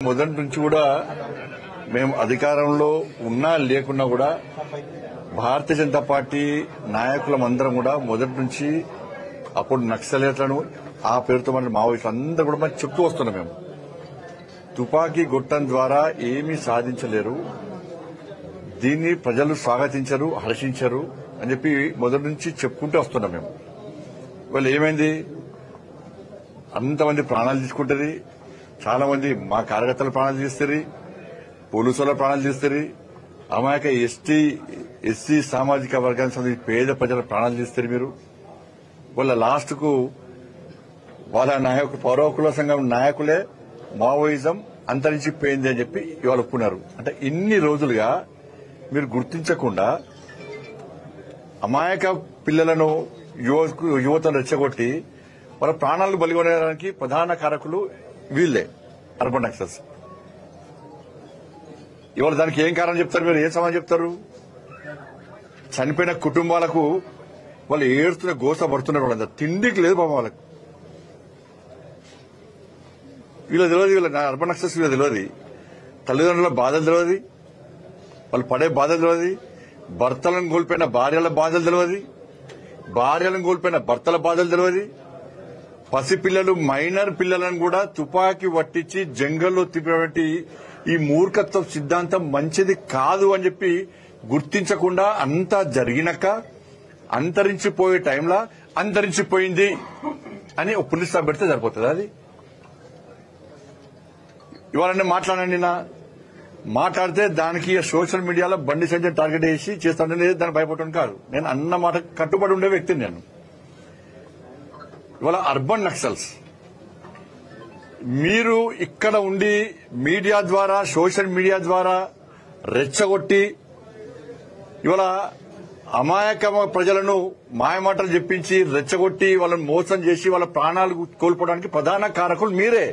మొదటి నుంచి కూడా మేము అధికారంలో ఉన్నా లేకున్నా కూడా భారతీయ జనతా పార్టీ నాయకులమందరం కూడా మొదటి నుంచి అప్పుడు నక్సలైట్లను ఆ పేరుతో మన మావోయిస్టులు అందరూ కూడా మనం చెప్తూ వస్తున్నాం. మేము తుపాకీ గొట్టం ద్వారా ఏమీ సాధించలేరు, దీన్ని ప్రజలు స్వాగతించరు, హర్షించరు అని చెప్పి మొదటి నుంచి చెప్పుకుంటూ వస్తున్నాం. మేము వాళ్ళు ఏమైంది, అంతమంది ప్రాణాలు తీసుకుంటుంది, చాలా మంది మా కార్యకర్తల ప్రాణాలు తీస్తారు, పోలీసుల ప్రాణాలు తీస్తారు, అమాయక ఎస్సీ సామాజిక వర్గానికి సంబంధించి పేద ప్రజల ప్రాణాలు తీస్తారు. మీరు వాళ్ళ లాస్ట్ కు వాళ్ళ నాయకులు పౌర హక్కుల సంఘం నాయకులే మావోయిజం అంతరించిపోయింది అని చెప్పి ఇవాళ ఒప్పుకున్నారు. అంటే ఇన్ని రోజులుగా మీరు గుర్తించకుండా అమాయక పిల్లలను యువతను రెచ్చగొట్టి వాళ్ళ ప్రాణాలను బలిగొనడానికి ప్రధాన కారకులు వీళ్లే, అర్బన్ నక్సల్స్. ఇవాళ దానికి ఏం కారణం చెప్తారు, మీరు ఏం సమాధానం చెప్తారు? చనిపోయిన కుటుంబాలకు వాళ్ళు ఏడుస్తున్న గోస పడుతున్నారు, వాళ్ళంతా తిండికి లేదు పాపం వాళ్ళకు. వీళ్ళ తెలియదు, వీళ్ళ అర్బన్ నక్సల్స్ వీళ్ళ తెలియదు, తల్లిదండ్రుల బాధలు తెలియదు, వాళ్ళు పడే బాధలు తెలియదు, భర్తలను కోల్పోయిన భార్యల బాధలు తెలియదు, భార్యలను కోల్పోయిన భర్తల బాధలు తెలియదు, పసిపిల్లలు మైనర్ పిల్లలను కూడా తుపాకీ పట్టించి జంగల్లో తిప్పినటువంటి ఈ మూర్ఖత్వ సిద్ధాంతం మంచిది కాదు అని చెప్పి గుర్తించకుండా అంతా జరిగినాక అంతరించిపోయే టైంలో అంతరించిపోయింది అని ఒక పులిస్ స్టాప్ పెడితే సరిపోతుంది. అది ఇవాళ మాట్లాడండి, మాట్లాడితే దానికి సోషల్ మీడియాలో బండి సంజయ్ టార్గెట్ చేసి చేస్తానని దాన్ని భయపడటం కాదు. నేను అన్న మాట కట్టుబడి ఉండే వ్యక్తిని నేను. ఇవాళ అర్బన్ నక్సల్స్ మీరు ఇక్కడ ఉండి మీడియా ద్వారా సోషల్ మీడియా ద్వారా రెచ్చగొట్టి ఇవాళ అమాయక ప్రజలను మాయమాటలు చెప్పించి రెచ్చగొట్టి వాళ్ళని మోసం చేసి వాళ్ళ ప్రాణాలు కోల్పోవడానికి ప్రధాన కారకులు మీరే.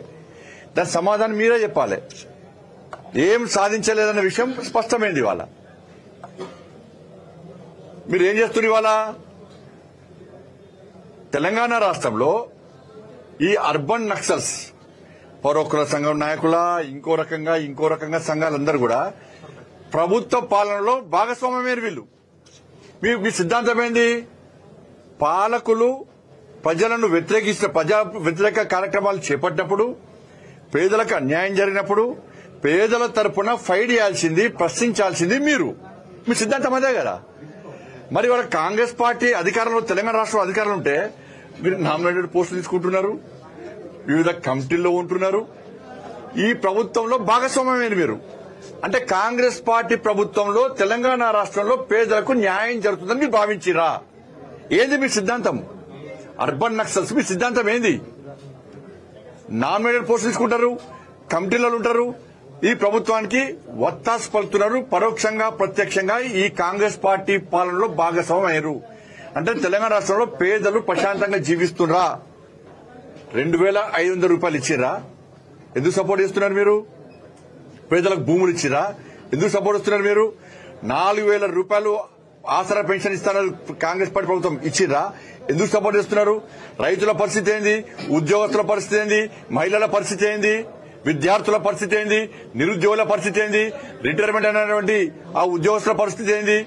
దాని సమాధానం మీరే చెప్పాలి. ఏం సాధించలేదన్న విషయం స్పష్టమైంది. ఇవాళ మీరు ఏం చేస్తున్నారు? ఇవాళ తెలంగాణ రాష్ట్రంలో ఈ అర్బన్ నక్సల్స్ పౌర హక్కుల సంఘం నాయకుల ఇంకో రకంగా సంఘాలందరూ కూడా ప్రభుత్వ పాలనలో భాగస్వామ్యమైన వీళ్ళు. మీ సిద్ధాంతం ఏంది? పాలకులు ప్రజలను ప్రజా వ్యతిరేక కార్యక్రమాలు చేపట్టినప్పుడు, పేదలకు అన్యాయం జరిగినప్పుడు పేదల తరపున ఫైట్ చేయాల్సింది, ప్రశ్నించాల్సింది మీరు. మీ సిద్ధాంతం అదే కదా. మరి వాళ్ళ కాంగ్రెస్ పార్టీ అధికారంలో, తెలంగాణ రాష్ట్రంలో అధికారంలో ఉంటే మీరు నామినేటెడ్ పోస్టులు తీసుకుంటున్నారు, వివిధ కమిటీల్లో ఉంటున్నారు, ఈ ప్రభుత్వంలో భాగస్వామ్యమైన మీరు. అంటే కాంగ్రెస్ పార్టీ ప్రభుత్వంలో తెలంగాణ రాష్ట్రంలో పేదలకు న్యాయం జరుగుతుందని మీరు భావించిరా? ఏంది మీ సిద్ధాంతం? అర్బన్ నక్సల్స్ మీ సిద్ధాంతం ఏంది? నామినేటెడ్ పోస్టులు తీసుకుంటారు, కమిటీలలో ఉంటారు, ఈ ప్రభుత్వానికి వత్తాసు పలుకుతున్నారు, పరోక్షంగా ప్రత్యక్షంగా ఈ కాంగ్రెస్ పార్టీ పాలనలో భాగస్వామ్యం అయ్యారు. అంటే తెలంగాణ రాష్ట్రంలో పేదలు ప్రశాంతంగా జీవిస్తున్నారా? 2500 రూపాయలు ఇచ్చిరా? ఎందుకు సపోర్ట్ చేస్తున్నారు మీరు? పేదలకు భూములు ఇచ్చిరా? ఎందుకు సపోర్ట్ చేస్తున్నారు మీరు? 4000 రూపాయలు ఆసరా పెన్షన్ ఇస్తున్నారు కాంగ్రెస్ పార్టీ ప్రభుత్వం, ఇచ్చిరా? ఎందుకు సపోర్ట్ చేస్తున్నారు? రైతుల పరిస్థితి ఏంది? ఉద్యోగస్తుల పరిస్థితి ఏంది? మహిళల పరిస్థితి ఏంది? విద్యార్థుల పరిస్థితి ఏంది? నిరుద్యోగుల పరిస్థితి ఏంది? రిటైర్మెంట్ అయినటువంటి ఆ ఉద్యోగస్తుల పరిస్థితి ఏంది?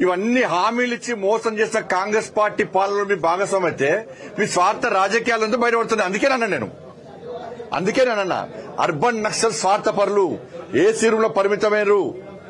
ఇవన్నీ హామీలు ఇచ్చి మోసం చేసిన కాంగ్రెస్ పార్టీ పాలనలో మీ భాగస్వామ్యం అయితే మీ స్వార్థ రాజకీయాలంతా బయటపడుతుంది. అందుకేనన్నా అర్బన్ నక్సల్ స్వార్థపరులు, ఏ రూమ్ లో పరిమితమైనరు,